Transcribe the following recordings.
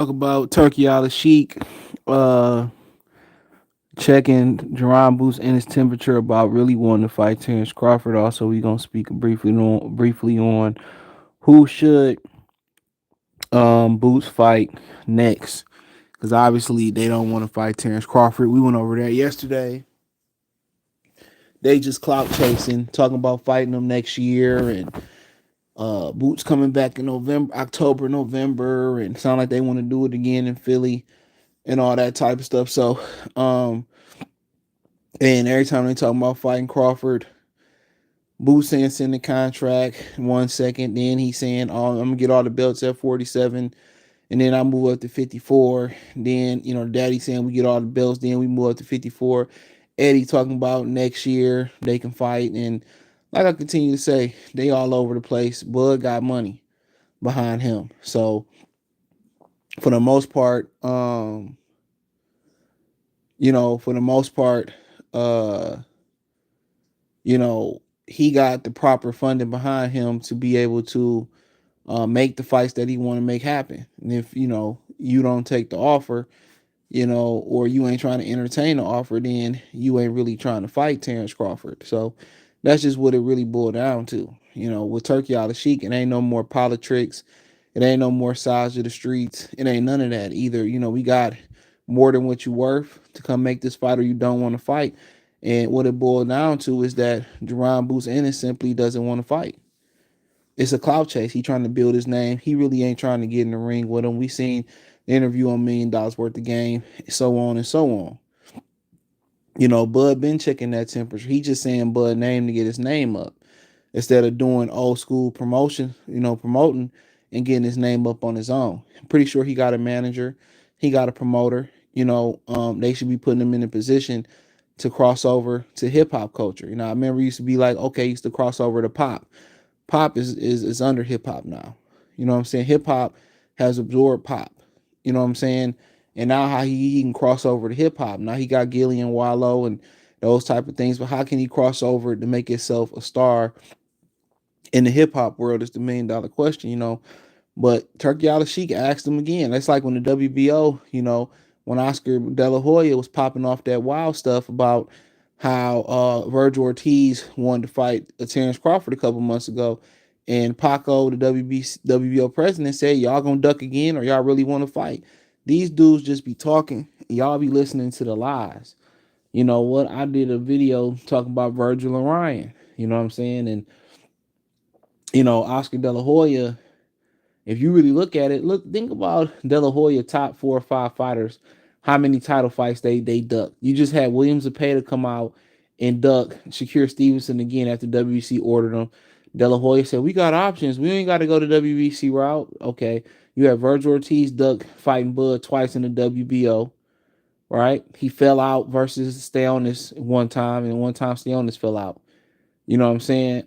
Talk about Turkey Alalshikh, uh, checking Jaron Boots and his temperature about really wanting to fight Terrence Crawford. Also, we gonna speak briefly on who should Boots fight next, because obviously they don't want to fight Terrence Crawford. We went over that yesterday. They just clout chasing, talking about fighting them next year, and Boots coming back in November, October, November, and sound like they want to do it again in Philly and all that type of stuff. So, and every time they talk about fighting Crawford, Boots saying send the contract 1 second, then he's saying, "Oh, I'm gonna get all the belts at 47, and then I move up to 54." Then Daddy saying we get all the belts, then we move up to 54. Eddie talking about next year they can fight, and like I continue to say, they all over the place. Bud got money behind him, so for the most part, for the most part, uh, he got the proper funding behind him to be able to make the fights that he want to make happen. And if you don't take the offer, or you ain't trying to entertain the offer, then you ain't really trying to fight Terrence Crawford. So that's just what it really boiled down to. With Turkey Alalshikh, it ain't no more politics. It ain't no more size of the streets. It ain't none of that either. We got more than what you worth to come make this fight, or you don't want to fight. And what it boiled down to is that Jaron Boots Ennis simply doesn't want to fight. It's a clout chase. He trying to build his name. He really ain't trying to get in the ring with him. We seen the interview on $1 million worth of game, so on and so on. Bud been checking that temperature. He just saying Bud name to get his name up instead of doing old school promotion, promoting and getting his name up on his own. I'm pretty sure he got a manager, he got a promoter. They should be putting him in a position to cross over to hip hop culture. I remember it used to be like, okay, he used to cross over to pop. Pop is under hip hop now. You know what I'm saying? Hip hop has absorbed pop. You know what I'm saying? And now how he can cross over to hip hop. Now he got Gillian Wallow and those type of things. But how can he cross over to make himself a star in the hip hop world is the $1 million question. But Turkey Alalshikh asked him again. That's like when the WBO, when Oscar De La Hoya was popping off that wild stuff about how Virgil Ortiz wanted to fight Terrence Crawford a couple months ago. And Paco, the WBO president, said, y'all gonna duck again or y'all really want to fight? These dudes just be talking. Y'all be listening to the lies. You know what? I did a video talking about Virgil and Ryan. You know what I'm saying? And, Oscar De La Hoya, if you really look at it, think about De La Hoya top 4 or 5 fighters, how many title fights they duck. You just had Williams Zepeda come out and duck Shakur Stevenson again after WBC ordered him. De La Hoya said, we got options. We ain't got to go the WBC route. Okay. You have Virgil Ortiz duck fighting Bud twice in the WBO, right? He fell out versus Steonis one time, and one time Steonis fell out. You know what I'm saying?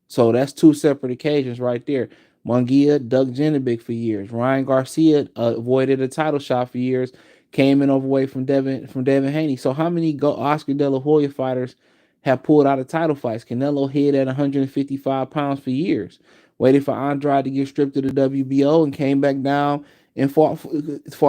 So that's 2 separate occasions right there. Munguia ducked Jenovic for years. Ryan Garcia avoided a title shot for years. Came in overweight from Devin Haney. So how many Oscar De La Hoya fighters have pulled out of title fights? Canelo hid at 155 pounds for years. Waited for Andrade to get stripped of the WBO and came back down and fought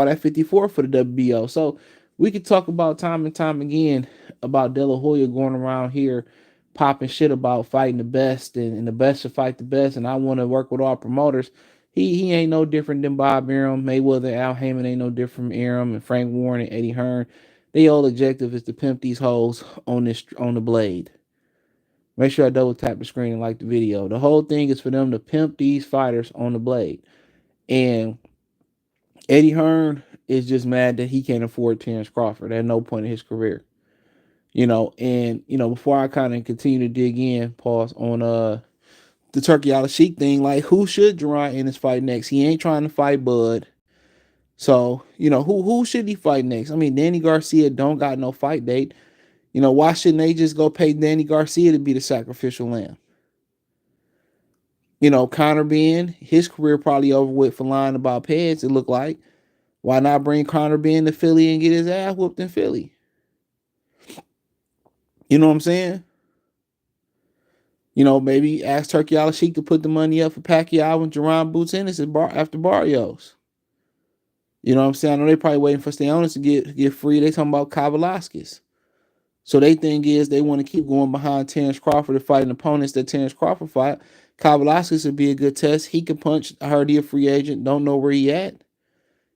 at 54 for the WBO. So we could talk about time and time again about De La Hoya going around here popping shit about fighting the best and the best should fight the best. And I want to work with all promoters. He ain't no different than Bob Arum. Mayweather, Al Heyman ain't no different from Arum and Frank Warren and Eddie Hearn. Their whole objective is to pimp these hoes on the blade. Make sure I double tap the screen and like the video. The whole thing is for them to pimp these fighters on the blade. And Eddie Hearn is just mad that he can't afford Terrence Crawford at no point in his career. Before I kind of continue to dig in, pause on the Turkey Alalshikh thing, like who should Jaron Ennis fight next? He ain't trying to fight Bud. So, who should he fight next? I mean, Danny Garcia don't got no fight date. Why shouldn't they just go pay Danny Garcia to be the sacrificial lamb? Conor Ben, his career probably over with for lying about pads, it looked like. Why not bring Conor Ben to Philly and get his ass whooped in Philly? You know what I'm saying? Maybe ask Turkey Alalshikh to put the money up for Pacquiao and Jaron Boots Ennis after Barrios. You know what I'm saying? I know they probably waiting for Steonis to get free. They talking about Kavaliauskas. So they thing is they want to keep going behind Terrence Crawford and fighting opponents that Terrence Crawford fight. Kavaliauskas would be a good test. He can punch. I heard he a free agent. Don't know where he at.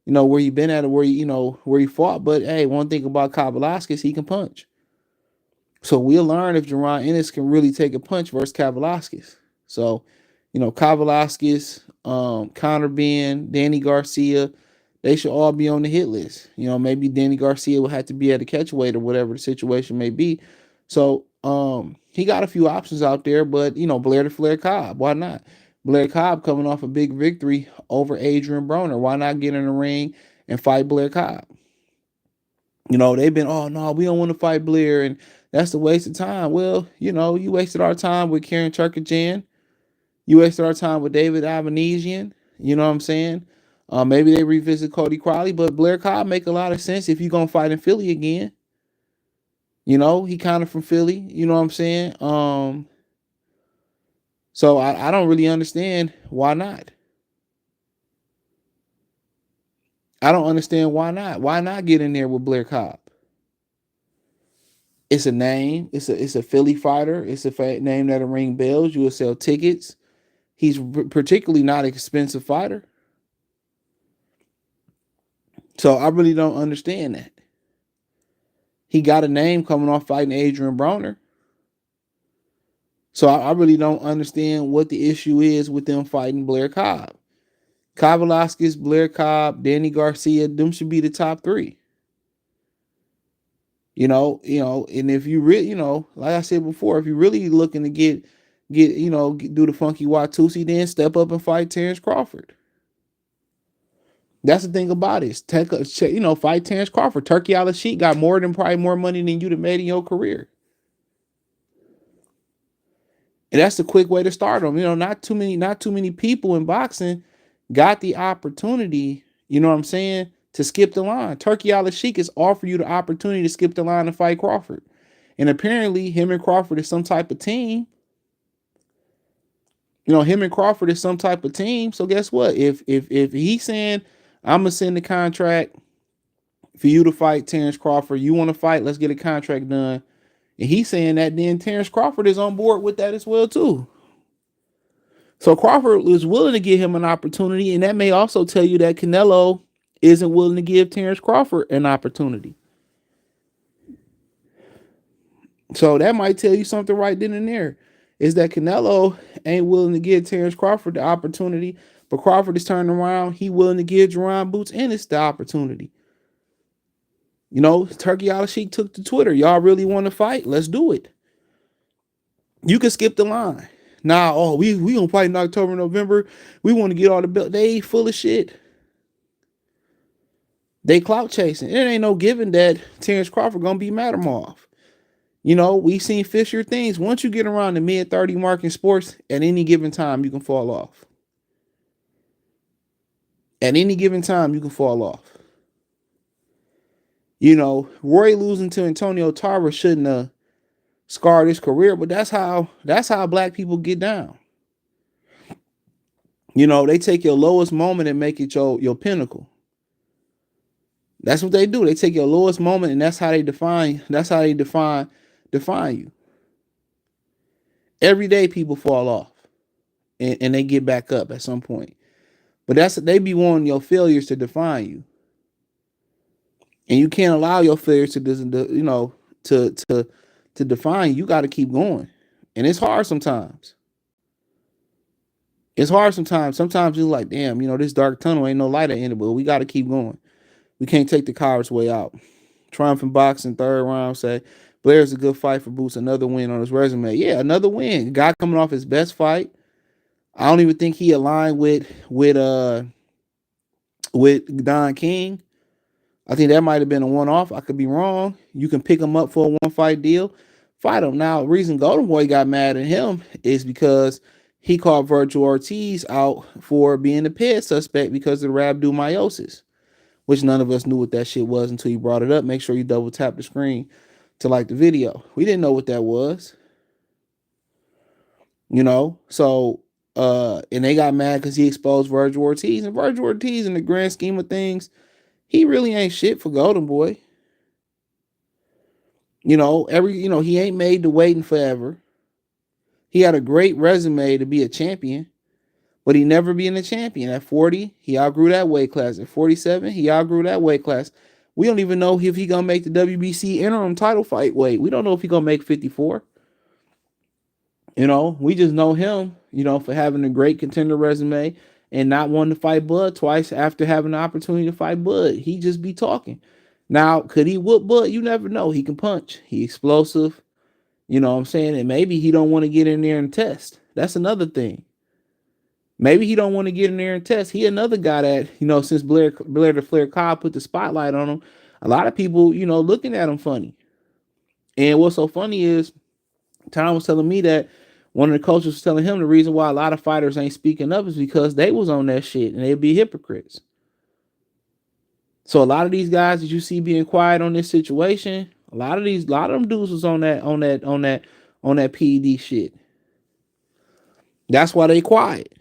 You know where he been at or where where he fought. But hey, one thing about Kavaliauskas, he can punch. So we'll learn if Jaron Ennis can really take a punch versus Kavaliauskas. So, Kavaliauskas, Conor Ben, Danny Garcia, they should all be on the hit list. Maybe Danny Garcia will have to be at a catch weight or whatever the situation may be. So, he got a few options out there, but Blair to Flair Cobb, why not? Blair Cobb coming off a big victory over Adrian Broner. Why not get in the ring and fight Blair Cobb? They've been, oh no, we don't want to fight Blair, and that's a waste of time. Well, you wasted our time with Karen Turkajan. You wasted our time with David Avanesian. You know what I'm saying? Maybe they revisit Cody Crowley, but Blair Cobb make a lot of sense if you're gonna fight in Philly again. He kind of from Philly. You know what I'm saying? So I don't really understand why not. I don't understand why not. Why not get in there with Blair Cobb? It's a name. It's a Philly fighter. It's a name that'll ring bells. You will sell tickets. He's particularly not an expensive fighter. So I really don't understand that. He got a name coming off fighting Adrian Broner. So I really don't understand what the issue is with them fighting Blair Cobb. Kavaliauskas, Blair Cobb, Danny Garcia, them should be the top three. And if you really, like I said before, if you're really looking to get do the funky Watusi, then step up and fight Terrence Crawford. That's the thing about it. Fight Terrence Crawford. Turki Alalshikh got probably more money than you'd have made in your career. And that's the quick way to start them. Not too many people in boxing got the opportunity, you know what I'm saying, to skip the line. Turki Alalshikh has offered you the opportunity to skip the line and fight Crawford. And apparently him and Crawford is some type of team. Him and Crawford is some type of team. So guess what? If he's saying, I'm gonna send the contract for you to fight Terrence Crawford, you want to fight, let's get a contract done. And he's saying that, then Terrence Crawford is on board with that as well too. So Crawford was willing to give him an opportunity, and that may also tell you that Canelo isn't willing to give Terrence Crawford an opportunity. So that might tell you something right then and there, is that Canelo ain't willing to give Terrence Crawford the opportunity, but Crawford is turning around. He willing to give Jaron Boots Ennis the opportunity. Turki Alalshikh took to Twitter. Y'all really want to fight? Let's do it. You can skip the line. Nah, we gonna fight in October, November. We want to get all the belt. They full of shit. They clout chasing. It ain't no given that Terrence Crawford gonna be Matamov. We seen Fisher things. Once you get around the mid-30 mark in sports, at any given time, you can fall off. At any given time, you can fall off. Roy losing to Antonio Tarver shouldn't have scarred his career, but that's how black people get down. They take your lowest moment and make it your pinnacle. That's what they do. They take your lowest moment, and that's how they define you. Every day people fall off and they get back up at some point. But they be wanting your failures to define you. And you can't allow your failures to define you. You got to keep going. And it's hard sometimes. Sometimes you're like, damn, this dark tunnel ain't no light at the end of it, but we got to keep going. We can't take the coward's way out. Triumphant boxing, third round, say, Blair's a good fight for Boots. Another win on his resume. Yeah, another win. Guy coming off his best fight. I don't even think he aligned with Don King. I think that might have been a one-off. I could be wrong. You can pick him up for a one-fight deal. Fight him. Now, the reason Golden Boy got mad at him is because he called Virgil Ortiz out for being a ped suspect because of the rhabdomyosis, which none of us knew what that shit was until you brought it up. Make sure you double tap the screen to like the video. We didn't know what that was. So and they got mad because he exposed Virgil Ortiz. And Virgil Ortiz, in the grand scheme of things, He really ain't shit for Golden Boy. He ain't made the waiting forever. He had a great resume to be a champion, but he never being a champion. At 40, he outgrew that weight class. At 47, he outgrew that weight class. We don't even know if he gonna make the WBC interim title fight weight. We don't know if he gonna make 54. We just know him, for having a great contender resume and not wanting to fight Bud twice after having the opportunity to fight Bud. He just be talking. Now, could he whoop Bud? You never know. He can punch. He explosive. You know what I'm saying? And maybe he don't want to get in there and test. That's another thing. Maybe he don't want to get in there and test. He another guy that, since Blair the Flair Cobb put the spotlight on him, a lot of people, looking at him funny. And what's so funny is Tom was telling me that one of the coaches was telling him the reason why a lot of fighters ain't speaking up is because they was on that shit and they'd be hypocrites. So a lot of these guys that you see being quiet on this situation, a lot of them dudes was on that PED shit. That's why they quiet.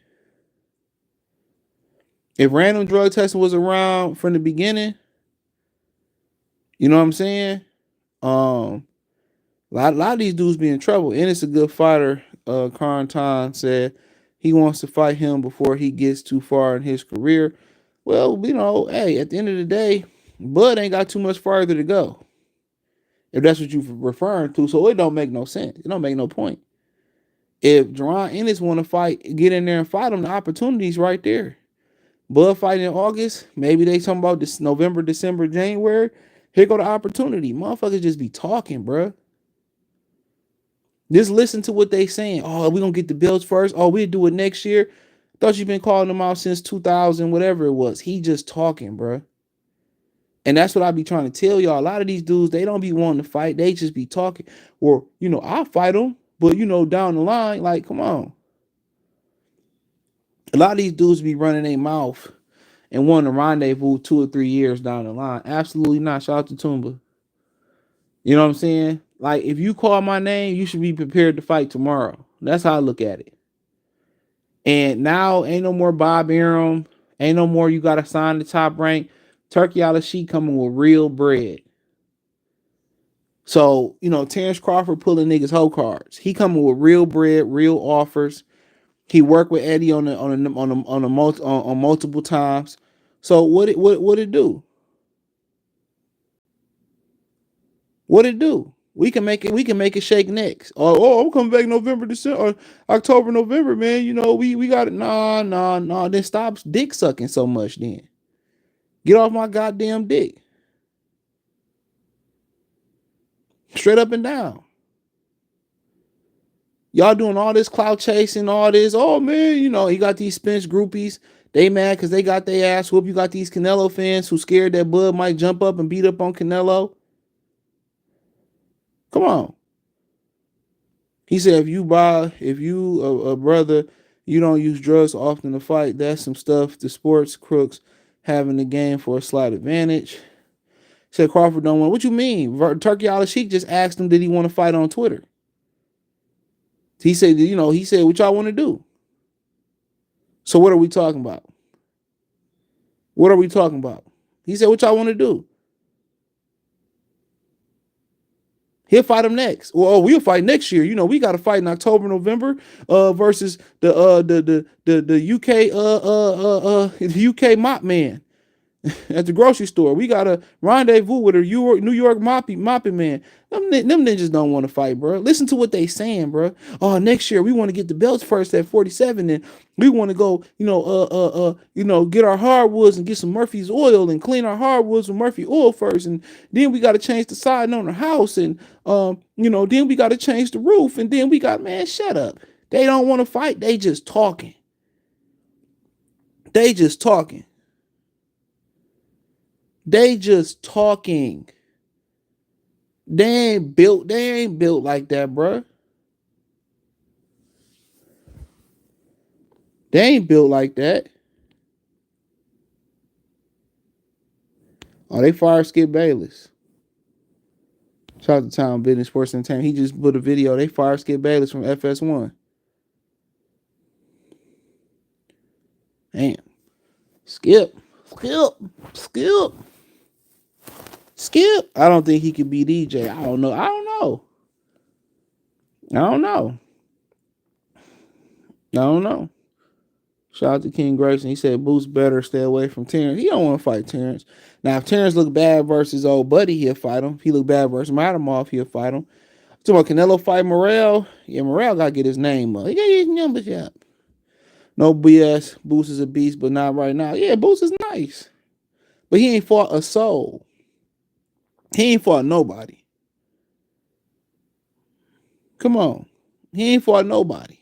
If random drug testing was around from the beginning, you know what I'm saying? A lot of these dudes be in trouble. Ennis a good fighter. Carnton said he wants to fight him before he gets too far in his career. Well, hey, at the end of the day, Bud ain't got too much farther to go. If that's what you're referring to. So it don't make no sense. It don't make no point. If Jaron Ennis want to fight, get in there and fight him, the opportunity's right there. Bud fighting in August. Maybe they talking about this November, December, January. Here go the opportunity. Motherfuckers just be talking, bruh. Just listen to what they saying. Oh, we gonna get the belts first. Oh, we'll do it next year. Thought you've been calling them out since 2000, whatever it was. He just talking, bro. And that's what I be trying to tell y'all. A lot of these dudes, they don't be wanting to fight. They just be talking. Or, I'll fight them. But, down the line, like, come on. A lot of these dudes be running their mouth and wanting to rendezvous 2 or 3 years down the line. Absolutely not. Shout out to Tumba. You know what I'm saying? Like, if you call my name, you should be prepared to fight tomorrow. That's how I look at it. And now ain't no more Bob Arum. Ain't no more you got to sign the top rank. Turki Alalshikh coming with real bread. So, Terrence Crawford pulling niggas whole cards. He coming with real bread, real offers. He worked with Eddie on multiple times. So what it do? What it do? We can make it shake next. I'm coming back November, December, or October, November, man. We got it. Nah. Then stop dick sucking so much then. Get off my goddamn dick. Straight up and down. Y'all doing all this clout chasing, all this. Oh, man, you got these Spence groupies. They mad because they got their ass whooped. You got these Canelo fans who scared that Bud might jump up and beat up on Canelo. Come on. He said, if you a brother, you don't use drugs often to fight. That's some stuff the sports crooks have in the game for a slight advantage. Said Crawford don't want. What you mean? Turki Alalshikh just asked him, did he want to fight on Twitter? He said, what y'all want to do? So what are we talking about? What are we talking about? He said, what y'all want to do? He'll fight him next. Well, we'll fight next year. We got to fight in October, November, versus the UK mop man at the grocery store. We got a rendezvous with a New York mopping man. Them ninjas don't want to fight, bro. Listen to what they saying, bro. Oh, next year we want to get the belts first at 47, and we want to go, get our hardwoods and get some Murphy's oil and clean our hardwoods with Murphy oil first, and then we got to change the siding on the house, and then we got to change the roof, and then we got, man, shut up. They don't want to fight. They just talking. They just talking. They just talking. They ain't built like that, bro. They ain't built like that. Oh, they fired Skip Bayless. Shout out to Town Business Sports Entertainment. He just put a video. They fired Skip Bayless from FS1. Damn. Skip. Skip, I don't think he could beat EJ. I don't know. I don't know. I don't know. I don't know. Shout out to King Grayson. He said Boost better stay away from Terrence. He don't want to fight Terrence. Now, if Terrence look bad versus old buddy, he'll fight him. If he look bad versus Matamov, he'll fight him. Talking about Canelo fight Morrell. Yeah, Morrell got to get his name up. He got his numbers up. No BS. Boost is a beast, but not right now. Yeah, Boost is nice. But he ain't fought a soul. He ain't fought nobody. Come on. He ain't fought nobody.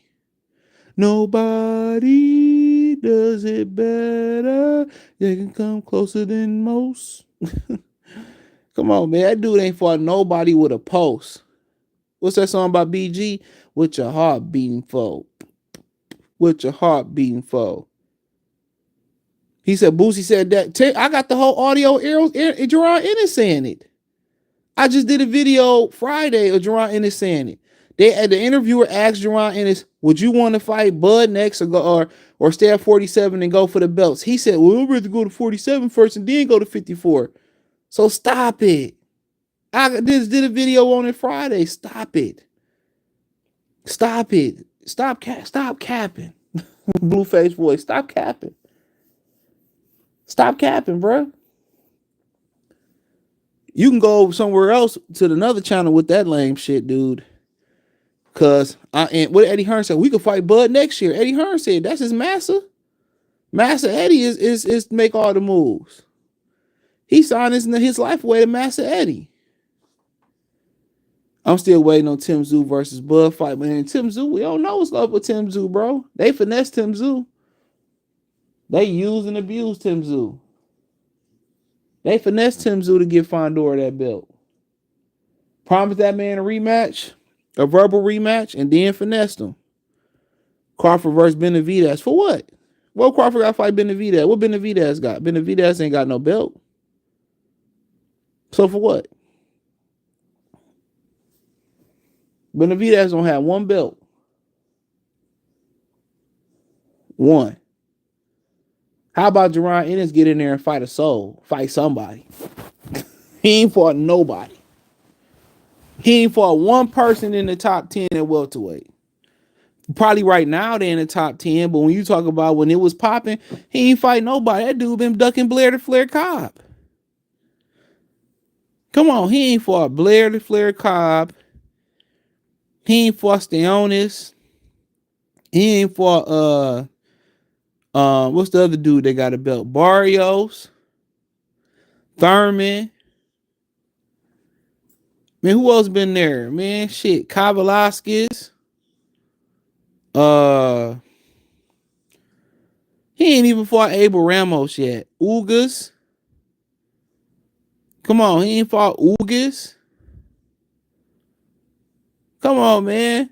Nobody does it better. They can come closer than most. Come on, man. That dude ain't fought nobody with a pulse. What's that song about BG? With your heart beating for. With your heart beating for. He said, Boosie said that. I got the whole audio, Jaron Ennis saying it. I just did a video Friday of Jaron Ennis saying it. The interviewer asked Jaron Ennis, would you want to fight Bud next or stay at 47 and go for the belts? He said, well, we'd rather go to 47 first and then go to 54. So stop it. I just did a video on it Friday. Stop it. Stop it. Stop capping. Blueface voice. Stop capping. Stop capping, bro. You can go somewhere else to another channel with that lame shit, dude. Cause what Eddie Hearn said, we could fight Bud next year. Eddie Hearn said that's his master. Master Eddie is make all the moves. He signed his life away to Master Eddie. I'm still waiting on Tim Tszyu versus Bud fight, man. Tim Tszyu, we don't know what's up with Tim Tszyu, bro. They finessed Tim Tszyu. They used and abused Tim Tszyu. They finessed Tim Tszyu to give Fondor that belt. Promised that man a rematch, a verbal rematch, and then finessed him. Crawford versus Benavidez. For what? Well, Crawford got to fight Benavidez. What Benavidez got? Benavidez ain't got no belt. So for what? Benavidez don't have one belt. One. How about Jaron Ennis get in there and fight a soul? Fight somebody. He ain't fought nobody. He ain't fought one person in the top 10 at welterweight. Probably right now they're in the top 10, but when you talk about when it was popping, he ain't fight nobody. That dude been ducking Blair to Flair Cobb. Come on, he ain't fought Blair to Flair Cobb. He ain't fought Steonis. He ain't fought what's the other dude that got a belt? Barrios. Thurman. Man, who else been there? Man, shit. Kavalaskis. He ain't even fought Abel Ramos yet. Ugas. Come on, he ain't fought Ugas. Come on, man.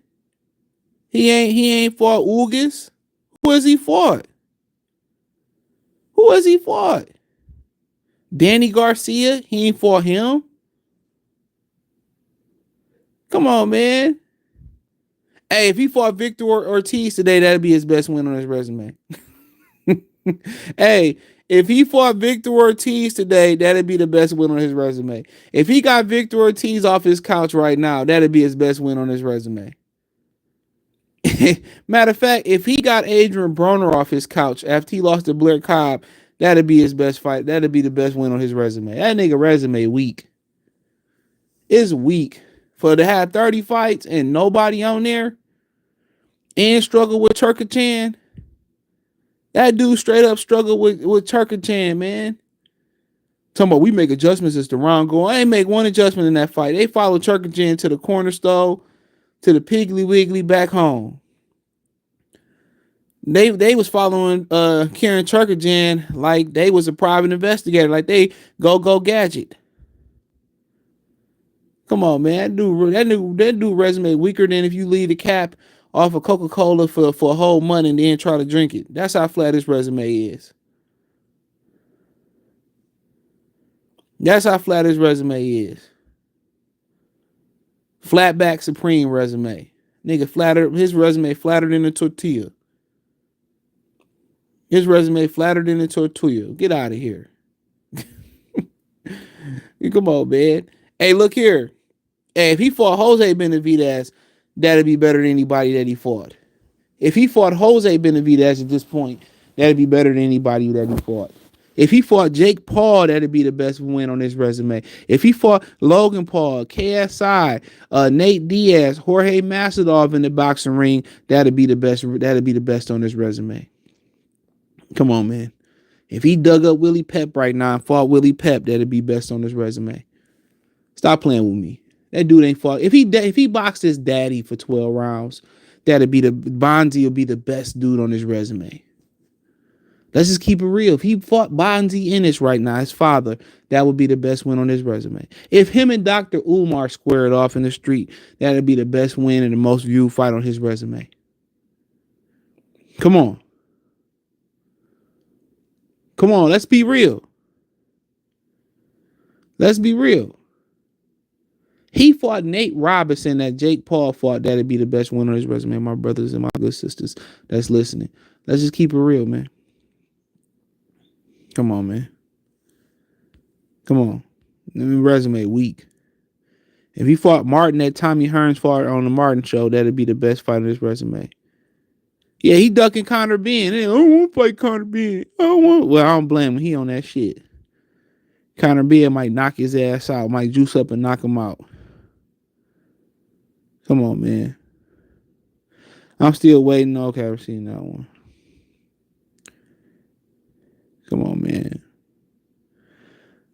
He ain't fought Ugas. Who has he fought? Who has he fought? Danny Garcia. He ain't fought him. Come on, man. Hey, if he fought Victor Ortiz today, that'd be his best win on his resume. Hey, if he fought Victor Ortiz today, that'd be the best win on his resume. If he got Victor Ortiz off his couch right now, that'd be his best win on his resume. Matter of fact, if he got Adrian Broner off his couch after he lost to Blair Cobb, that'd be his best fight. That'd be the best win on his resume. That nigga resume weak. It's weak. For to have 30 fights and nobody on there and struggle with Turkichan. That dude straight up struggled with Turkichan, man. Talking about we make adjustments as the round go. I ain't make one adjustment in that fight. They followed Turkichan to the corner store, to the Piggly Wiggly back home. They was following Karen Turkichan like they was a private investigator, like they go gadget. Come on, man. That dude resume weaker than if you leave the cap off of Coca-Cola for a whole month and then try to drink it. That's how flat his resume is. That's how flat his resume is. Flat back Supreme resume. Nigga flatter, his resume flatter than a tortilla. His resume flatter than a tortilla. Get out of here. Come on, man. Hey, look here. Hey, if he fought Jose Benavidez, that'd be better than anybody that he fought. If he fought Jose Benavidez at this point, that'd be better than anybody that he fought. If he fought Jake Paul, that'd be the best win on his resume. If he fought Logan Paul, KSI, Nate Diaz, Jorge Masvidal in the boxing ring, that'd be the best. That'd be the best on his resume. Come on, man. If he dug up Willie Pep right now and fought Willie Pep, that'd be best on his resume. Stop playing with me. That dude ain't fought. If he boxed his daddy for 12 rounds, that'd be the Bonzi will be the best dude on his resume. Let's just keep it real. If he fought Bonzi Ennis right now, his father, that would be the best win on his resume. If him and Dr. Umar squared off in the street, that'd be the best win and the most viewed fight on his resume. Come on. Come on, let's be real. Let's be real. He fought Nate Robinson that Jake Paul fought. That'd be the best win on his resume. My brothers and my good sisters that's listening. Let's just keep it real, man. Come on, man. Come on. Resume weak. If he fought Martin that Tommy Hearns fought on the Martin show, that'd be the best fight on his resume. Yeah, he ducking Conor Benn. I don't want to fight Conor Benn. Well, I don't blame him. He on that shit. Conor Benn might knock his ass out. Might juice up and knock him out. Come on, man. I'm still waiting. Okay, I've seen that one. Come on, man.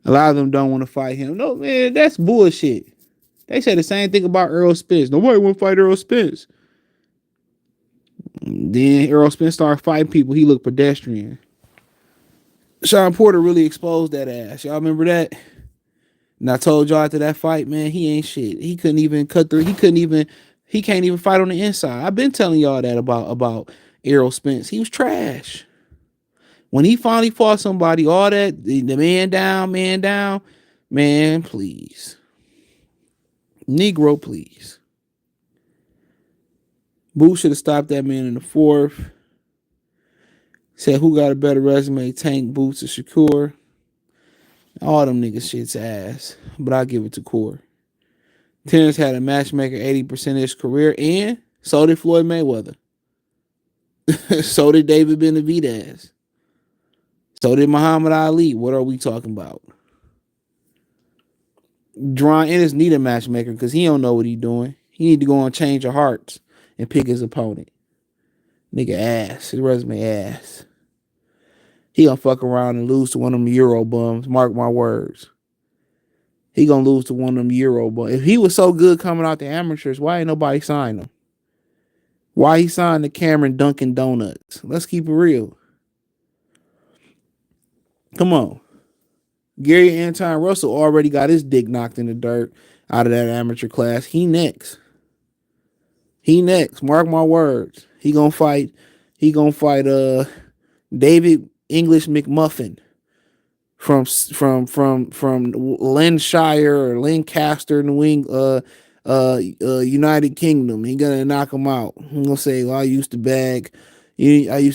A lot of them don't want to fight him. No, man, that's bullshit. They say the same thing about Errol Spence. Nobody want to fight Errol Spence. Then Errol Spence started fighting people. He looked pedestrian. Sean Porter really exposed that ass. Y'all remember that? And I told y'all after that fight, man, he ain't shit. He couldn't even cut through. He can't even fight on the inside. I've been telling y'all that about Errol Spence. He was trash. When he finally fought somebody, all that, the man down, man, please. Negro, please. Boots should have stopped that man in the fourth. Said, who got a better resume, Tank, Boots, or Shakur? All them niggas shit's ass. But I'll give it to Core. Terrence had a matchmaker 80% of his career, and so did Floyd Mayweather. So did David Benavidez. So did Muhammad Ali. What are we talking about? Jaron Ennis need a matchmaker because he don't know what he doing. He need to go on Change of Hearts and pick his opponent. Nigga ass. His resume ass. He gonna fuck around and lose to one of them Euro bums. Mark my words. He gonna lose to one of them Euro bums. If he was so good coming out the amateurs, why ain't nobody signed him? Why he signed to Cameron Dunkin' Donuts? Let's keep it real. Come on. Gary Anton Russell already got his dick knocked in the dirt out of that amateur class. He next. Mark my words. He gonna fight David English McMuffin from Linshire or Lancaster, United Kingdom. He gonna knock him out. He gonna say, well, I used to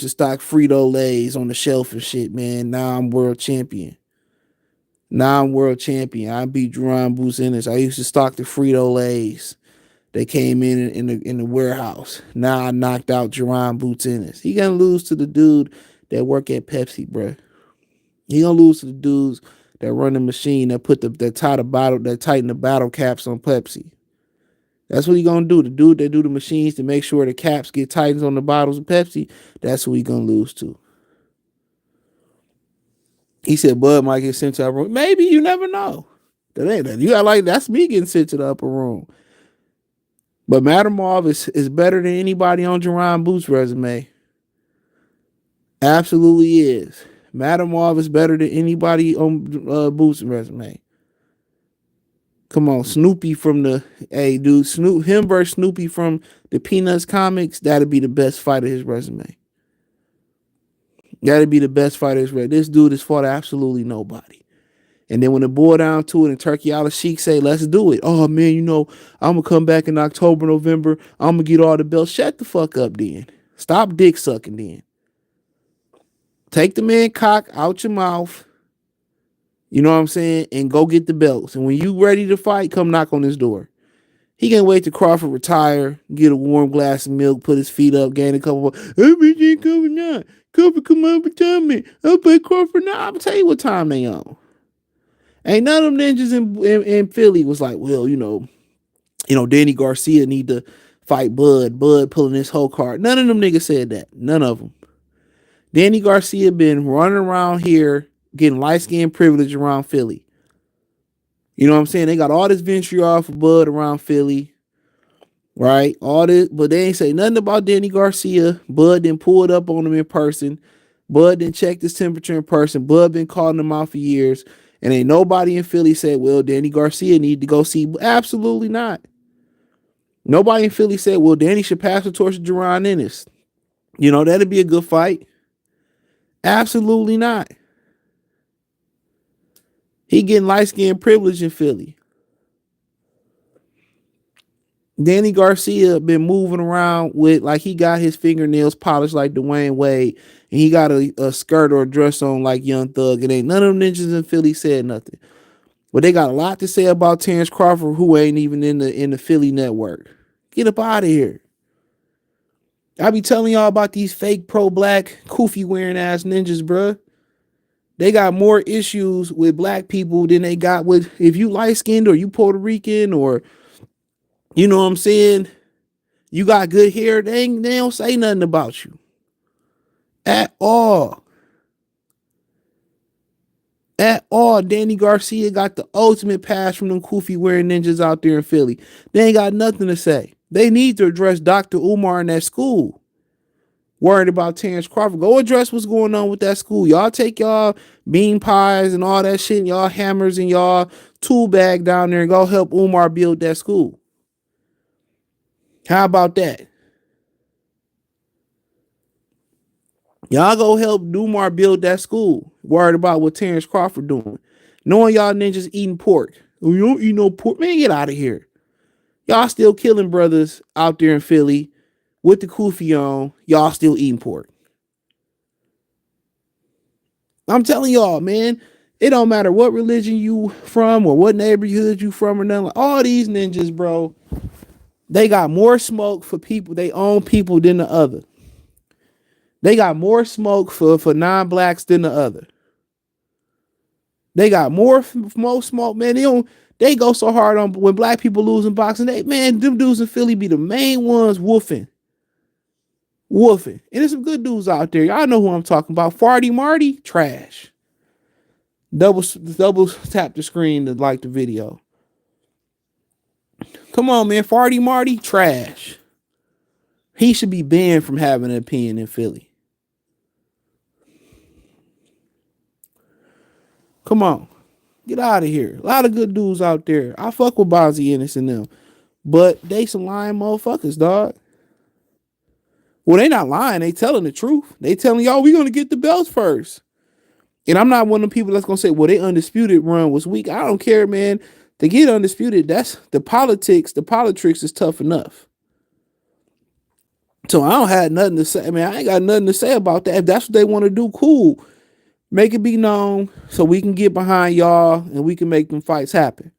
stock Frito-Lays on the shelf and shit, man. Now I'm world champion. I beat Jaron Boots Ennis. I used to stock the Frito-Lays. They came in the warehouse. Now I knocked out Jaron Boots Ennis. He gonna lose to the dude that work at Pepsi, bro. He gonna lose to the dudes that run the machine that tighten the bottle caps on Pepsi. That's what he gonna do. The dude that do the machines to make sure the caps get tightened on the bottles of Pepsi, that's who he gonna lose to. He said Bud might get sent to the upper room. Maybe, you never know. That's me getting sent to the upper room. But Matamov is better than anybody on Jaron Boots' resume. Absolutely is. Matamov is better than anybody on Boots' resume. Come on, Snoopy from him versus Snoopy from the Peanuts comics, that'd be the best fight of his resume. That'd be the best fight of his resume. This dude has fought absolutely nobody. And then when it boiled down to it and Turki Alalshikh say, let's do it. Oh, man, I'm going to come back in October, November. I'm going to get all the belts. Shut the fuck up then. Stop dick sucking then. Take the man cock out your mouth. You know what I'm saying? And go get the belts. And when you ready to fight, come knock on this door. He can't wait to Crawford retire, get a warm glass of milk, put his feet up, gain a couple of, everything coming out. Crawford come over time me. I'll play Crawford now. I'm gonna tell you what time they on. Ain't none of them ninjas in Philly was like, well, Danny Garcia need to fight Bud. Bud pulling this whole card. None of them niggas said that. None of them. Danny Garcia been running around here getting light skin privilege around Philly. You know what I'm saying? They got all this vitriol for Bud around Philly, right? All this, but they ain't say nothing about Danny Garcia. Bud didn't pull it up on him in person. Bud didn't check his temperature in person. Bud been calling him out for years. And ain't nobody in Philly said, well, Danny Garcia need to go see. Absolutely not. Nobody in Philly said, well, Danny should pass the torch to Jaron Ennis. That'd be a good fight. Absolutely not. He getting light skin privilege in Philly. Danny Garcia been moving around with like he got his fingernails polished like Dwayne Wade, and he got a skirt or a dress on like Young Thug. And ain't none of them ninjas in Philly said nothing. But they got a lot to say about Terrence Crawford, who ain't even in the Philly network. Get up out of here. I be telling y'all about these fake pro-black kufi wearing ass ninjas, bruh. They got more issues with black people than they got with if you light skinned or you Puerto Rican or you know what I'm saying. You got good hair. They don't say nothing about you at all. At all. Danny Garcia got the ultimate pass from them kufi wearing ninjas out there in Philly. They ain't got nothing to say. They need to address Dr. Umar in that school. Worried about Terrence Crawford. Go address what's going on with that school. Y'all take y'all bean pies and all that shit, and y'all hammers and y'all tool bag down there and go help Umar build that school. How about that? Y'all go help Umar build that school. Worried about what Terrence Crawford doing. Knowing y'all ninjas eating pork. You don't eat no pork. Man, get out of here. Y'all still killing brothers out there in Philly with the kufi on. Y'all still eating pork. I'm telling y'all, man, it don't matter what religion you from or what neighborhood you from or nothing. All these ninjas, bro, they got more smoke for people, they own people than the other. They got more smoke for non-blacks than the other. They got more smoke, man. They go so hard on when black people losing boxing. Them dudes in Philly be the main ones woofing. And there's some good dudes out there. Y'all know who I'm talking about. Farty Marty, trash. Double tap the screen to like the video. Come on, man. Farty Marty, trash. He should be banned from having an opinion in Philly. Come on. Get out of here. A lot of good dudes out there. I fuck with Bozzy, Ennis, and them. But they some lying motherfuckers, dog. Well, they not lying. They telling the truth. They telling y'all we gonna get the belts first. And I'm not one of the people that's gonna say, well, they undisputed run was weak. I don't care, man. To get undisputed, that's the politics. The politics is tough enough. So I don't have nothing to say. I mean, I ain't got nothing to say about that. If that's what they want to do, cool. Make it be known so we can get behind y'all and we can make them fights happen.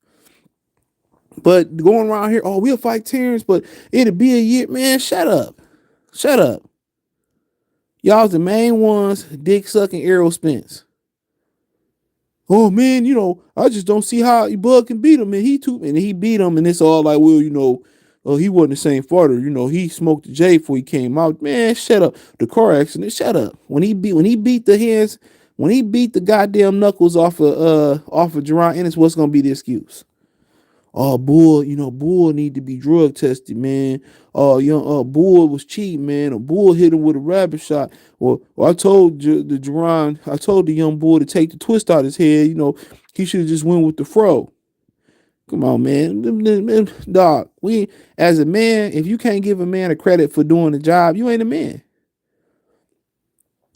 But going around here, oh, we'll fight Terrence, but it'll be a year. Man, shut up. Shut up. Y'all's the main ones, dick sucking Errol Spence. Oh man, I just don't see how Bud can beat him. And he beat him, and it's all like, well, he wasn't the same fighter. He smoked the J before he came out. Man, shut up. The car accident, shut up. When he beat the goddamn knuckles off of Jaron Ennis, what's gonna be the excuse? Oh, Bull, Bull need to be drug tested, man. Oh, Bull was cheating, man. Or Bull hit him with a rabbit shot. Or I told the young Bull to take the twist out his head. He should have just went with the fro. Come on, man. Dog, as a man, if you can't give a man a credit for doing the job, you ain't a man.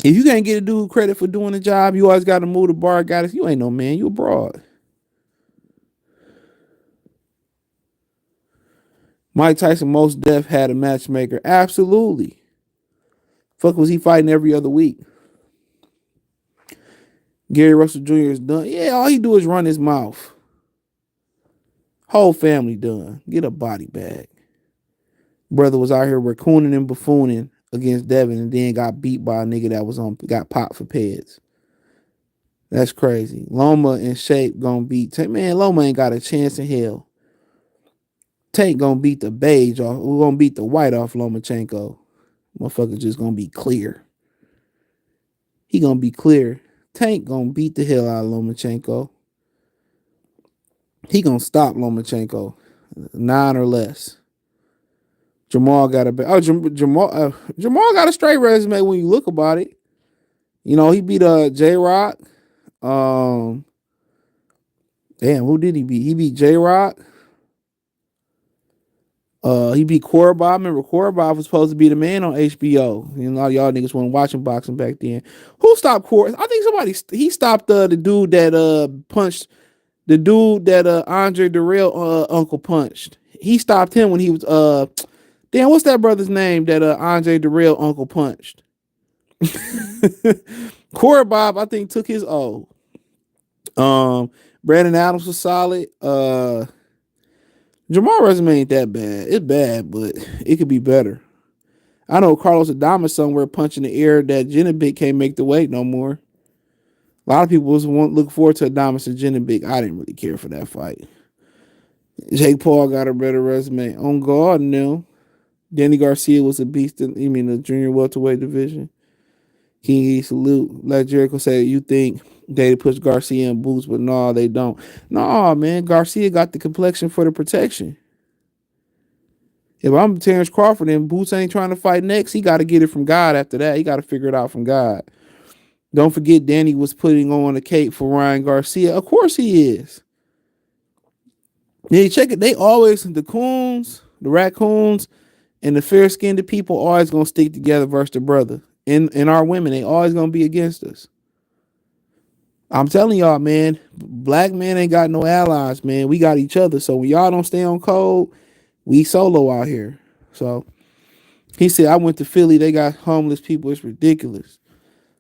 If you can't get a dude credit for doing the job, you always got to move the bar. You ain't no man. You a broad. Mike Tyson most def had a matchmaker. Absolutely. Fuck was he fighting every other week? Gary Russell Jr. is done. Yeah, all he do is run his mouth. Whole family done. Get a body bag. Brother was out here raccooning and buffooning against Devin and then got beat by a nigga that was got popped for peds. That's crazy. Loma in shape gonna beat Tank. Man, Loma ain't got a chance in hell. Tank gonna beat the beige off. We're gonna beat the white off Lomachenko. Motherfucker just gonna be clear. He gonna be clear. Tank gonna beat the hell out of Lomachenko. He gonna stop Lomachenko. 9 or less. Jamal got a Jamal got a straight resume when you look about it. You know, he beat J Rock. Damn, who did he beat? He beat J Rock. He beat Korobov. Remember, Korobov was supposed to be the man on HBO. You know, a lot of y'all niggas weren't watching boxing back then. Who stopped Korobov? I think he stopped the dude that punched the dude that Andre Durrell uncle punched. He stopped him when he was damn, what's that brother's name that Andre Durrell uncle punched? Korobov, I think, took his O. Brandon Adams was solid. Jamal resume ain't that bad. It's bad, but it could be better. I know Carlos Adames somewhere punching the air that Jinovic can't make the weight no more. A lot of people was looking forward to Adames and Jinovic. I didn't really care for that fight. Jake Paul got a better resume. On guard now. Danny Garcia was a beast in the junior welterweight division. King E salute. Like Jericho said, you think they push Garcia in boots, but no, they don't. No, man, Garcia got the complexion for the protection. If I'm Terrence Crawford and Boots ain't trying to fight next, he got to get it from God after that. He got to figure it out from God. Don't forget Danny was putting on a cape for Ryan Garcia. Of course he is. Yeah, check it. They always, the coons, the raccoons, and the fair-skinned people always going to stick together versus the brother. And our women, they always going to be against us. I'm telling y'all, man, black men ain't got no allies, man. We got each other. So when y'all don't stay on code, we solo out here. So he said, I went to Philly. They got homeless people. It's ridiculous.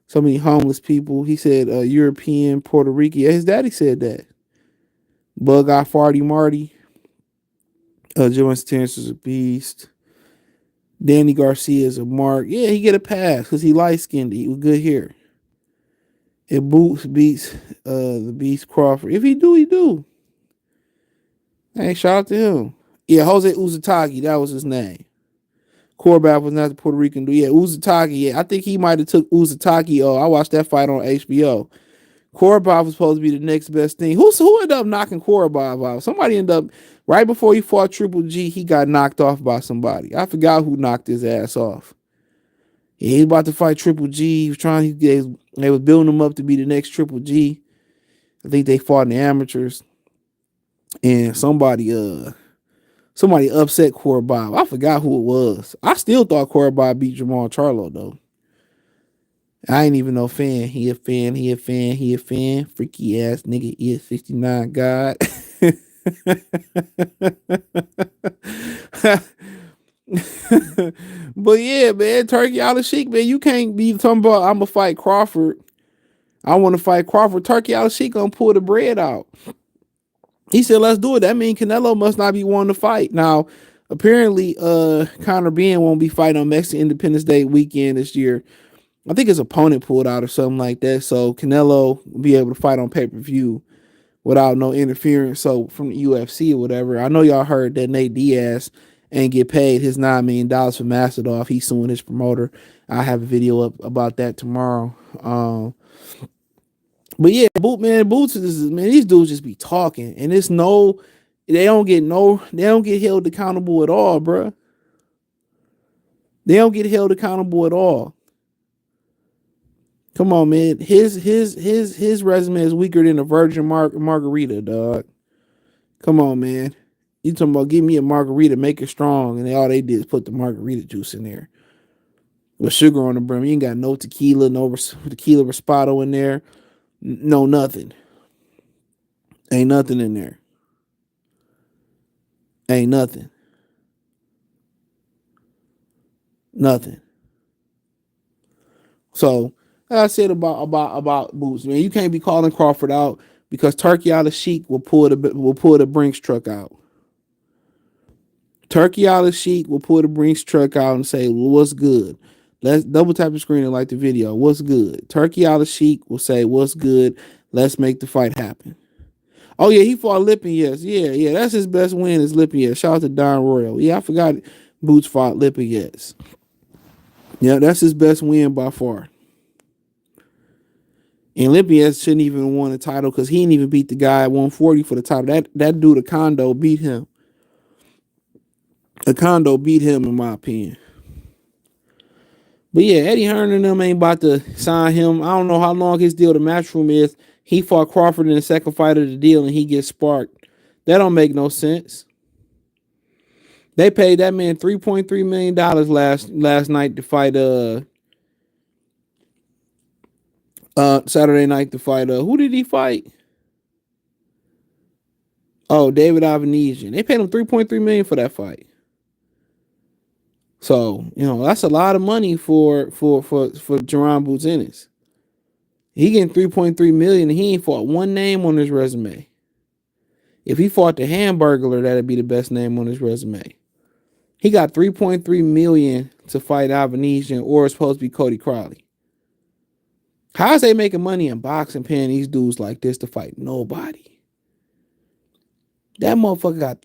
So many homeless people. He said, European, Puerto Rican. Yeah, his daddy said that. Bug Eye Farty Marty. Jones Terrence is a beast. Danny Garcia is a mark. Yeah, he get a pass because he light-skinned. He was good here. If Boots beats the Beast Crawford. If he do, he do. Hey, shout out to him. Yeah, Jose Uzatagi, that was his name. Korobov was not the Puerto Rican dude. Yeah, Uzatagi. Yeah, I think he might have took Uzatagi. Oh, I watched that fight on HBO. Korobov was supposed to be the next best thing. Who ended up knocking Korobov out? Somebody ended up, right before he fought Triple G, he got knocked off by somebody. I forgot who knocked his ass off. Yeah, he was about to fight Triple G. He was trying. They was building him up to be the next Triple G. I think they fought in the amateurs, and somebody upset Korobov. I forgot who it was. I still thought Korobov beat Jamal Charlo though. I ain't even no fan. He a fan. Freaky ass nigga is 69 God. But yeah, man, Turki Alalshikh, man, you can't be talking about I'm gonna fight Crawford. I want to fight Crawford. Turki Alalshikh gonna pull the bread out. He said, let's do it. That means Canelo must not be wanting to fight. Now, apparently, Conor Ben won't be fighting on Mexican Independence Day weekend this year. I think his opponent pulled out or something like that. So Canelo will be able to fight on pay-per-view without no interference. So from the UFC or whatever. I know y'all heard that Nate Diaz ain't get paid his $9 million for Macedoff. He's suing his promoter. I have a video up about that tomorrow. But yeah, Boots is, man, these dudes just be talking. And they don't get held accountable at all, bro. They don't get held accountable at all. Come on, man. His resume is weaker than a virgin margarita, dog. Come on, man. You talking about give me a margarita, make it strong, and all they did is put the margarita juice in there with sugar on the brim. You ain't got no tequila, no tequila Respado in there, no nothing. Ain't nothing in there. Ain't nothing. Nothing. So Like I said about Boots, man, you can't be calling Crawford out because Turki Alalshikh will pull the Brinks truck out. Turki Alalshikh will pull the Brinks truck out and say, well, "What's good?" Let's double tap the screen and like the video. What's good? Turki Alalshikh will say, "What's good? Let's make the fight happen." Oh yeah, he fought Lipinets. Yeah, that's his best win is Lipinets. Shout out to Don Royal. Yeah, I forgot Boots fought Lipinets. Yeah, that's his best win by far. And Lipinets shouldn't even won the title because he didn't even beat the guy at 140 for the title. That dude, Acondo, beat him. Acondo beat him in my opinion. But yeah, Eddie Hearn and them ain't about to sign him. I don't know how long his deal to Matchroom is. He fought Crawford in the second fight of the deal and he gets sparked. That don't make no sense. They paid that man $3.3 million last night to fight Saturday night to fight who did he fight? Oh, David Avanesian. They paid him $3.3 million for that fight. So, that's a lot of money for Jaron Boots Ennis. He getting $3.3 million and he ain't fought one name on his resume. If he fought the Hamburglar, that'd be the best name on his resume. He got $3.3 million to fight Avanesian, or it's supposed to be Cody Crowley. How's they making money in boxing paying these dudes like this to fight nobody? That motherfucker got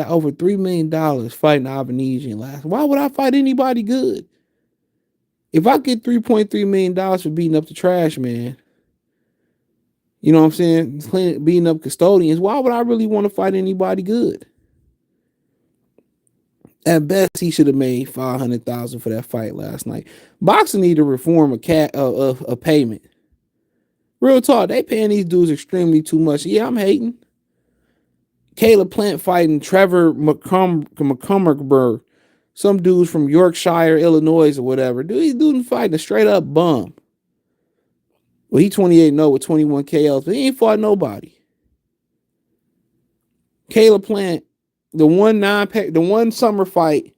over $3 million fighting Avanesian last. Why would I fight anybody good? If I get $3.3 million for beating up the trash man, you know what I'm saying? Beating up custodians, why would I really want to fight anybody good? At best, he should have made $500,000 for that fight last night. Boxing need to reform a payment. Real talk, they paying these dudes extremely too much. Yeah, I'm hating. Caleb Plant fighting Trevor McCumberberg, some dudes from Yorkshire, Illinois, or whatever. Dude, he's doing fighting a straight up bum. Well, he 28-0 with 21 KOs, but he ain't fought nobody. Caleb Plant, the one summer fight,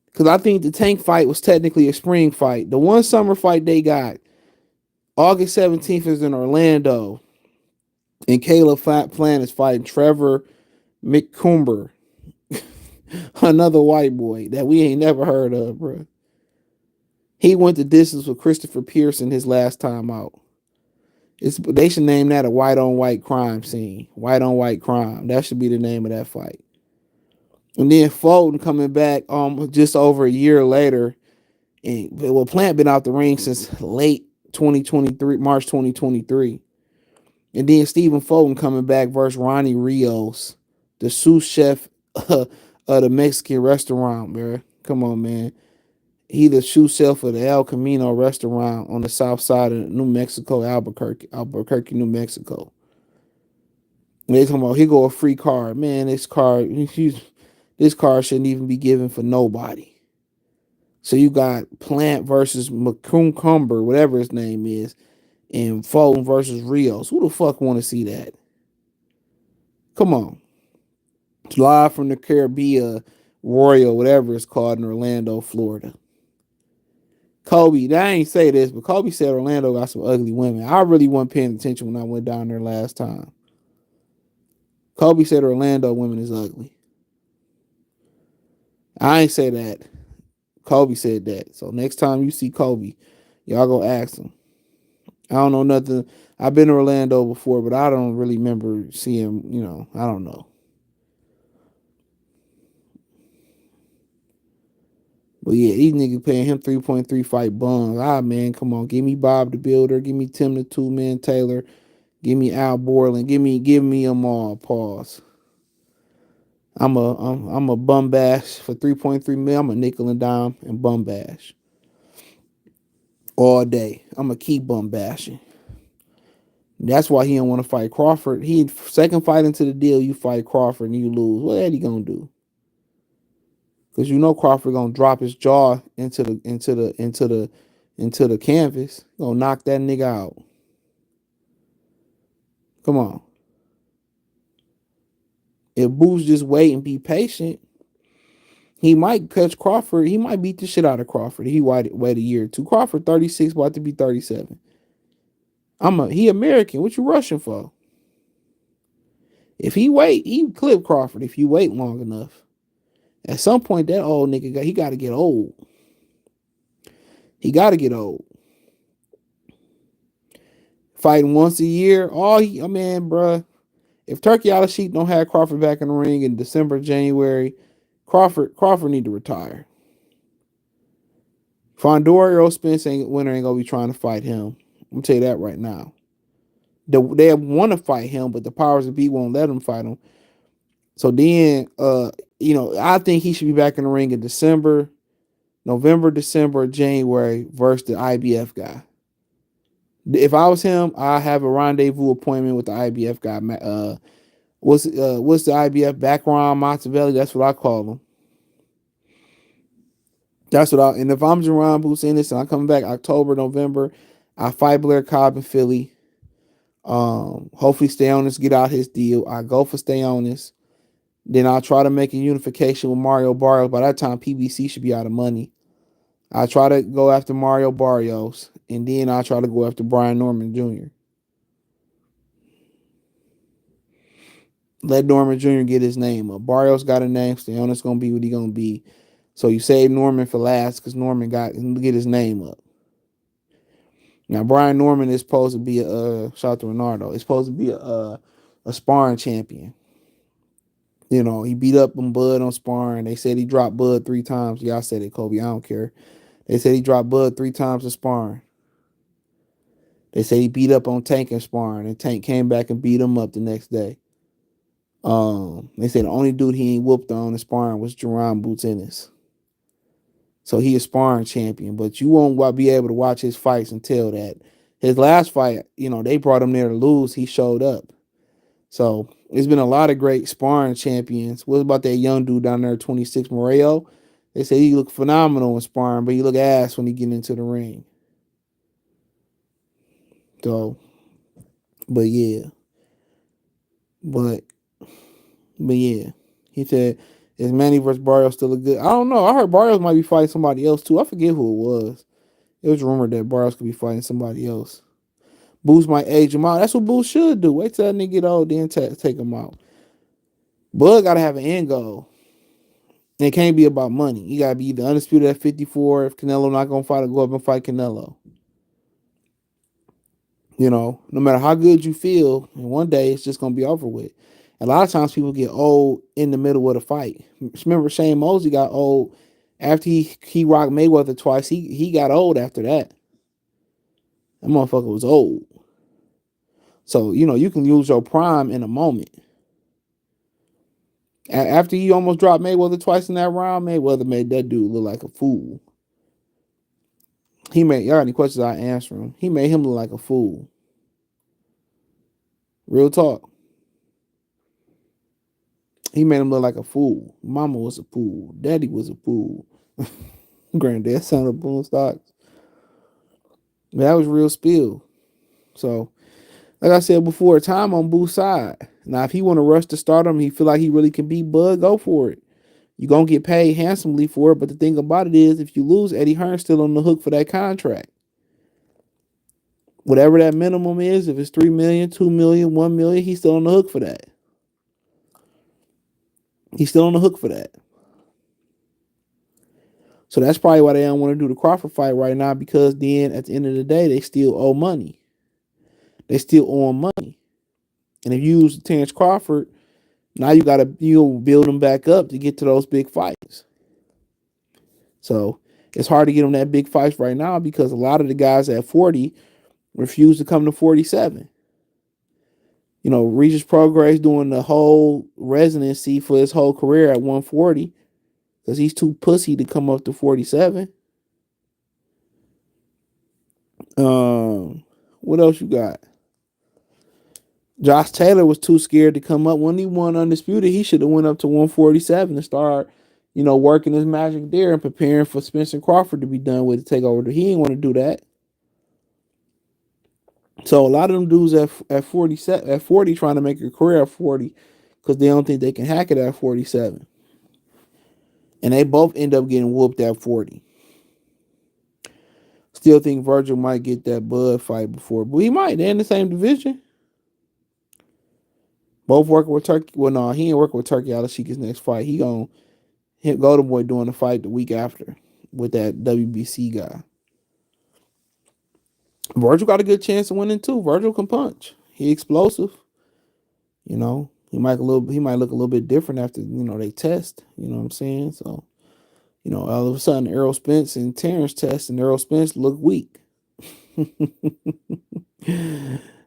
because I think the Tank fight was technically a spring fight. The one summer fight they got, August 17th is in Orlando, and Caleb Plant is fighting Trevor McCumber, another white boy that we ain't never heard of, bro. He went the distance with Christopher Pearson his last time out. They should name that a white on white crime scene. White on white crime. That should be the name of that fight. And then Fulton coming back just over a year later. And Plant been out the ring since late 2023, March 2023. And then Stephen Fulton coming back versus Ronnie Rios, the sous chef of the Mexican restaurant, bro. Come on, man. He the sous chef of the El Camino restaurant on the south side of New Mexico, Albuquerque, New Mexico. And they talking about he go a free card. Man, this card shouldn't even be given for nobody. So you got Plant versus McCumber, whatever his name is, and Fulton versus Rios. Who the fuck want to see that? Come on. It's live from the Caribbean Royal, whatever it's called in Orlando, Florida. Kobe, I ain't say this, but Kobe said Orlando got some ugly women. I really wasn't paying attention when I went down there last time. Kobe said Orlando women is ugly. I ain't say that. Kobe said that. So next time you see Kobe, y'all go ask him. I don't know nothing. I've been to Orlando before, but I don't really remember seeing, I don't know. But yeah, these niggas paying him 3.3 fight bums. Man, come on. Give me Bob the Builder. Give me Tim the Two-Man Taylor. Give me Al Borland. Give me them all. Pause. I'm a bum bash for 3.3 mil. I'm a nickel and dime and bum bash. All day. I'm gonna keep bum bashing. That's why he don't want to fight Crawford. He second fight into the deal, you fight Crawford and you lose. What Eddie gonna do? Because Crawford gonna drop his jaw into the canvas. Gonna knock that nigga out. Come on. If Boots just wait and be patient, He might catch Crawford. He might beat the shit out of Crawford. He wait a year or two. Crawford 36, about to be 37. He American. What you rushing for? If he wait, he clip Crawford if you wait long enough. At some point, that old nigga he got to get old. He got to get old. Fighting once a year. Man, bruh. If Turki Alalshikh don't have Crawford back in the ring in December, January, Crawford need to retire. Fondor, Earl Spence winner ain't gonna be trying to fight him. I'm gonna tell you that right now. They want to fight him, but the powers that be won't let him fight him. So then, I think he should be back in the ring in December, November, December, January versus the IBF guy. If I was him, I have a rendezvous appointment with the IBF guy. What's the IBF background Montevelli? That's what I call him. And if I'm Jaron Boots Ennis and I come back October, November, I fight Blair Cobb in Philly. Hopefully Stay Honest get out his deal. I go for Stay Honest. Then I'll try to make a unification with Mario Barrios. By that time, PBC should be out of money. I try to go after Mario Barrios, and then I try to go after Brian Norman Jr. Let Norman Jr. get his name up. Barrios got a name. Stay Honest gonna be what he gonna be. So you save Norman for last because Norman got get his name up. Now Brian Norman is supposed to be shout out to Renardo. It's supposed to be a sparring champion. He beat up on Bud on sparring. They said he dropped Bud 3 times. Y'all said it, Kobe. I don't care. They said he dropped Bud 3 times in sparring. They said he beat up on Tank in sparring, and Tank came back and beat him up the next day. They said the only dude he ain't whooped on in sparring was Jaron Boots Ennis. So he a sparring champion, but you won't be able to watch his fights and tell that. His last fight, they brought him there to lose. He showed up. So there's been a lot of great sparring champions. What about that young dude down there, 26, Moreo? They say he look phenomenal in sparring, but he look ass when he get into the ring. So, but yeah. But yeah. He said, is Manny versus Barrios still a good? I don't know. I heard Barrios might be fighting somebody else too. I forget who it was. It was rumored that Barrios could be fighting somebody else. Boots might age him out. That's what Boots should do. Wait till that nigga get old, then take him out. Bud got to have an end goal. And it can't be about money. You got to be either undisputed at 54. If Canelo not going to fight, go up and fight Canelo. No matter how good you feel, and one day it's just going to be over with. A lot of times people get old in the middle of the fight. Remember Shane Mosley got old after he rocked Mayweather twice. He got old after that. That motherfucker was old. So, you can lose your prime in a moment. After he almost dropped Mayweather twice in that round, Mayweather made that dude look like a fool. Y'all got any questions, I answer him. He made him look like a fool. Real talk. He made him look like a fool. Mama was a fool. Daddy was a fool. Granddad son of Boonstocks. That was real spill. So, like I said before, time on Boo's side. Now, if he want to rush to stardom, he feel like he really can beat Bud, go for it. You're going to get paid handsomely for it. But the thing about it is, if you lose, Eddie Hearn's still on the hook for that contract. Whatever that minimum is, if it's $3 million, $2 million, $1 million, he's still on the hook for that. He's still on the hook for that. So that's probably why they don't want to do the Crawford fight right now, because then at the end of the day, they still owe money. They still owe money. And if you use Terrence Crawford, now you'll build them back up to get to those big fights. So it's hard to get them that big fights right now because a lot of the guys at 40 refuse to come to 47. Regis Prograis doing the whole residency for his whole career at 140 because he's too pussy to come up to 47. What else you got? Josh Taylor was too scared to come up. When he won Undisputed, he should have went up to 147 and start, working his magic there and preparing for Spencer Crawford to be done with to take over. He didn't want to do that. So a lot of them dudes at 40 trying to make a career at 40 because they don't think they can hack it at 47. And they both end up getting whooped at 40. Still think Virgil might get that Bud fight before, but he might. They're in the same division. Both working with Turki. Well, no, he ain't working with Turki. Alalshikh his next fight. He gonna hit Golden Boy doing the fight the week after with that WBC guy. Virgil got a good chance of winning too. Virgil can punch. He explosive. You know, he might look a little bit different after, they test. You know what I'm saying? So, all of a sudden Errol Spence and Terrence test and Errol Spence look weak.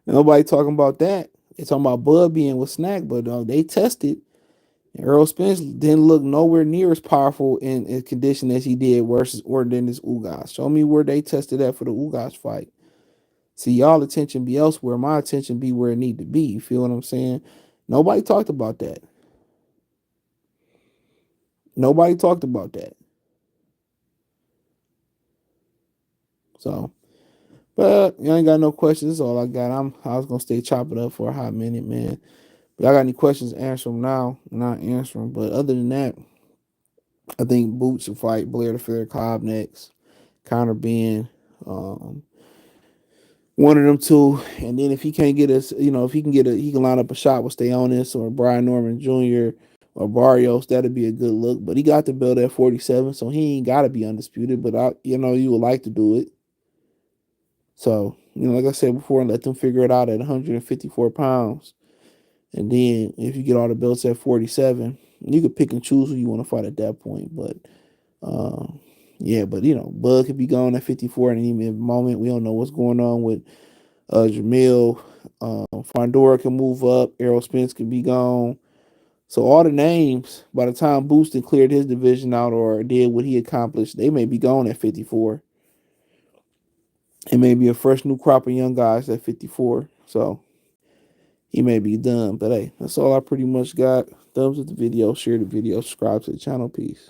Nobody talking about that. They talking about Bud being with Snack, but they tested. And Errol Spence didn't look nowhere near as powerful in condition as he did versus or than this Ugas. Show me where they tested that for the Ugas fight. See, y'all attention be elsewhere. My attention be where it need to be. You feel what I'm saying? Nobody talked about that. Nobody talked about that. So, but you ain't got no questions. That's all I got. I was gonna stay chop it up for a hot minute, man. But y'all got any questions? Answer them now. Not answer them. But other than that, I think Boots should fight Blair the Fair Cobb next. Connor Ben. One of them two, and then if he can't get us, if he can line up a shot with Stayonis or Brian Norman Jr. or Barrios, that'd be a good look. But he got the belt at 47, so he ain't got to be undisputed. But you would like to do it. So like I said before, let them figure it out at 154 pounds, and then if you get all the belts at 47, you could pick and choose who you want to fight at that point. But yeah, but Bud could be gone at 54 at any moment. We don't know what's going on with Jamil. Fondora can move up. Errol Spence can be gone. So all the names, by the time Booston cleared his division out or did what he accomplished, they may be gone at 54. It may be a fresh new crop of young guys at 54. So he may be done. But hey, that's all I pretty much got. Thumbs up the video, share the video, subscribe to the channel. Peace.